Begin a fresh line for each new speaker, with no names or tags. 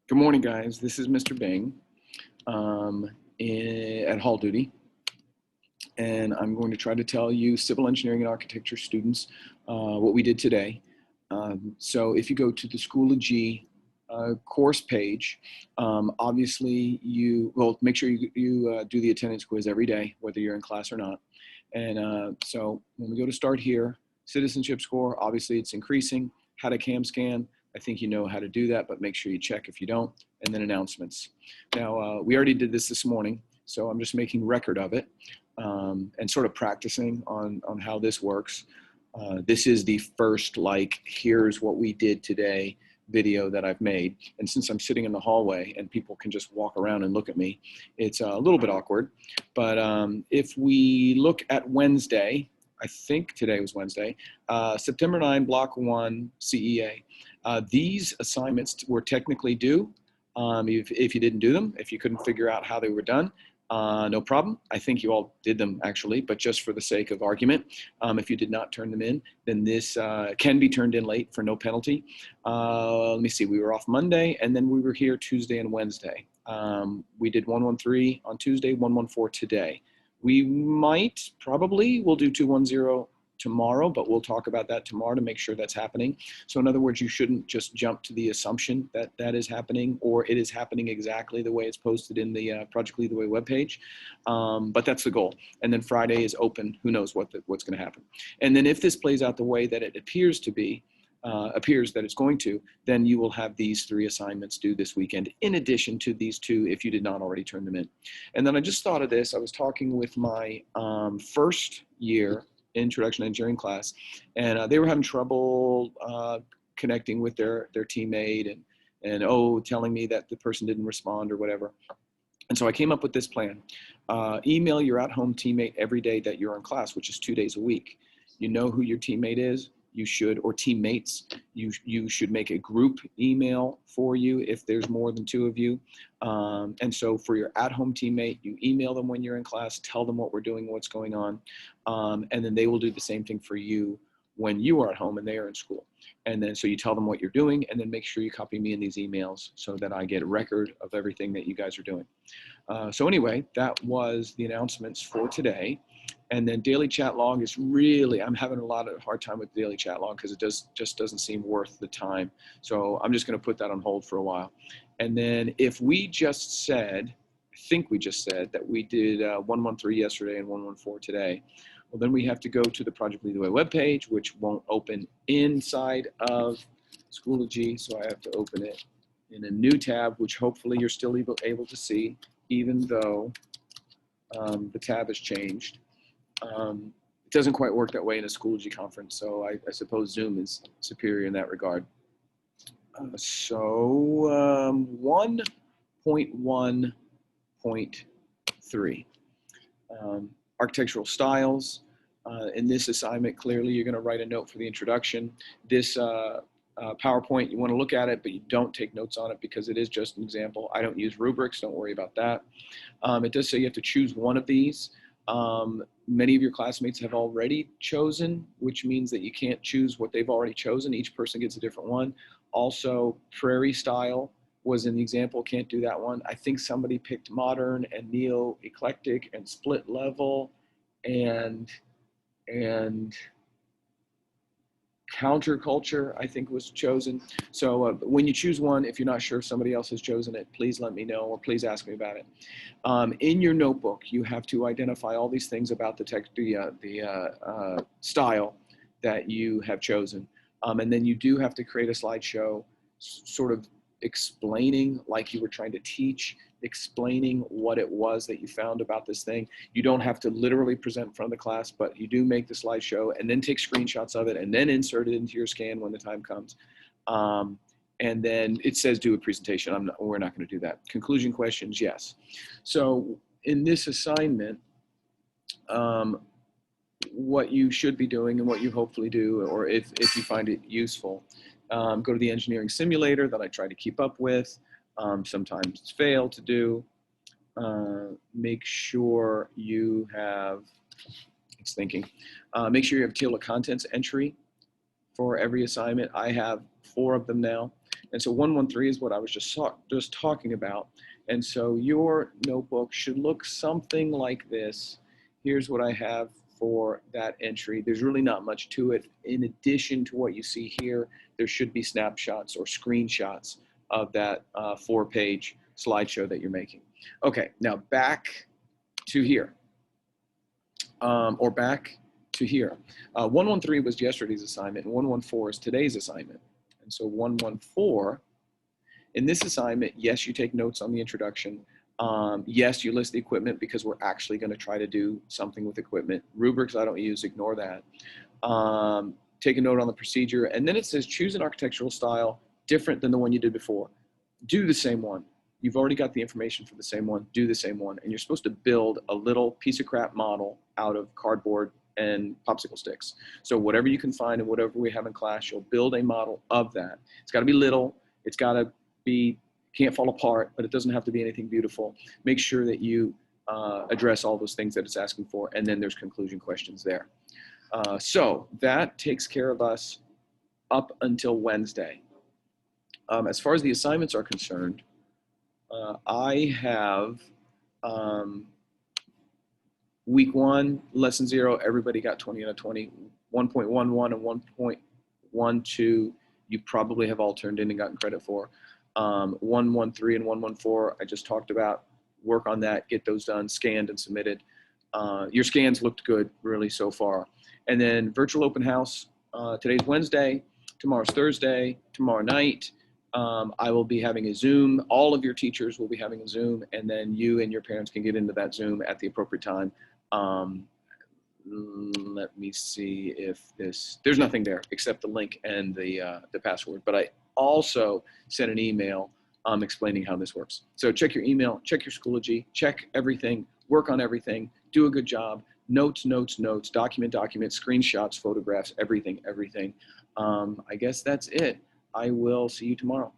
Good morning, guys. This is Mr. Bing at Hall Duty, and I'm going to try to tell you civil engineering and architecture students what we did today. So if you go to the Schoology course page, obviously make sure you do the attendance quiz every day, whether you're in class or not. And so when we go to start here, citizenship score, obviously it's increasing. How to cam scan, I think you know how to do that, but make sure you check if you don't. And then announcements. Now, we already did this morning, so I'm just making record of it and sort of practicing on how this works. This is the first, here's what we did today video that I've made. And since I'm sitting in the hallway and people can just walk around and look at me, it's a little bit awkward. But if we look at Wednesday, I think today was Wednesday, September 9, Block 1, CEA. These assignments were technically due. If you didn't do them, if you couldn't figure out how they were done, no problem. I think you all did them actually, but just for the sake of argument, if you did not turn them in, then this can be turned in late for no penalty. Let me see, we were off Monday and then we were here Tuesday and Wednesday. We did 113 on Tuesday, 114 today. We will do 210 tomorrow, but we'll talk about that tomorrow to make sure that's happening. So in other words, you shouldn't just jump to the assumption that that is happening or it is happening exactly the way it's posted in the Project Lead the Way webpage. But that's the goal. And then Friday is open. Who knows what's going to happen. And then if this plays out the way that it appears that it's going to, then you will have these 3 assignments due this weekend, in addition to these 2 if you did not already turn them in. And then I just thought of this. I was talking with my first year introduction to engineering class, and they were having trouble connecting with their teammate and telling me that the person didn't respond or whatever. And so I came up with this plan. Email your at-home teammate every day that you're in class, which is 2 days a week. You know who your teammate is. You should, or teammates, you should make a group email for you if there's more than 2 of you. And so for your at-home teammate, you email them when you're in class, tell them what we're doing, what's going on, and then they will do the same thing for you when you are at home and they are in school. And then so you tell them what you're doing, and then make sure you copy me in these emails so that I get a record of everything that you guys are doing. So anyway, that was the announcements for today. And then daily chat log is really, I'm having a lot of hard time with daily chat log because it just doesn't seem worth the time. So I'm just going to put that on hold for a while. And then if we just said, I think we just said that we did 113 yesterday and 114 today, well, then we have to go to the Project Lead the Way webpage, which won't open inside of Schoology. So I have to open it in a new tab, which hopefully you're still able to see, even though the tab has changed. It doesn't quite work that way in a Schoology conference, so I suppose Zoom is superior in that regard. So 1.1.3, architectural styles. In this assignment, clearly you're going to write a note for the introduction. This PowerPoint, you want to look at it, but you don't take notes on it because it is just an example. I don't use rubrics, don't worry about that. It does say you have to choose one of these. Many of your classmates have already chosen, which means that you can't choose what they've already chosen. Each person gets a different one. Also, prairie style was in the example, can't do that one. I think somebody picked modern and neo-eclectic and split level and counterculture, I think, was chosen. So when you choose one, if you're not sure if somebody else has chosen it, please let me know or please ask me about it. In your notebook, you have to identify all these things about the style that you have chosen. And then you do have to create a slideshow sort of explaining, like you were trying to teach, explaining what it was that you found about this thing. You don't have to literally present in front of the class, but you do make the slideshow and then take screenshots of it and then insert it into your scan when the time comes. And then it says do a presentation. We're not going to do that. Conclusion questions, yes. So in this assignment, what you should be doing and what you hopefully do, or if you find it useful, go to the engineering simulator that I try to keep up with. Sometimes it's failed to do. Make sure you have, make sure you have a table of contents entry for every assignment. I have 4 of them now. And so 113 is what I was just talking about. And so your notebook should look something like this. Here's what I have for that entry. There's really not much to it. In addition to what you see here, there should be snapshots or screenshots of that 4-page slideshow that you're making. Okay, now back to here, or back to here. 113 was yesterday's assignment, and 114 is today's assignment. And so 114, in this assignment, yes, you take notes on the introduction. Yes, you list the equipment because we're actually going to try to do something with equipment. Rubrics I don't use, ignore that. Take a note on the procedure, and then it says choose an architectural style different than the one you did before. Do the same one. You've already got the information for the same one, do the same one. And you're supposed to build a little piece of crap model out of cardboard and popsicle sticks. So whatever you can find and whatever we have in class, you'll build a model of that. It's got to be little. It's got to be, can't fall apart, but it doesn't have to be anything beautiful. Make sure that you address all those things that it's asking for, and then there's conclusion questions there. So that takes care of us up until Wednesday. As far as the assignments are concerned, I have week 1, lesson 0, everybody got 20 out of 20. 1.11 and 1.12, you probably have all turned in and gotten credit for. 113 and 114, I just talked about. Work on that, get those done, scanned and submitted. Your scans looked good, really, so far. And then virtual open house, today's Wednesday, tomorrow's Thursday, tomorrow night. I will be having a Zoom. All of your teachers will be having a Zoom, and then you and your parents can get into that Zoom at the appropriate time. Let me see if there's nothing there except the link and the password, but I also sent an email explaining how this works. So check your email, check your Schoology, check everything, work on everything, do a good job, notes, document, screenshots, photographs, everything. I guess that's it. I will see you tomorrow.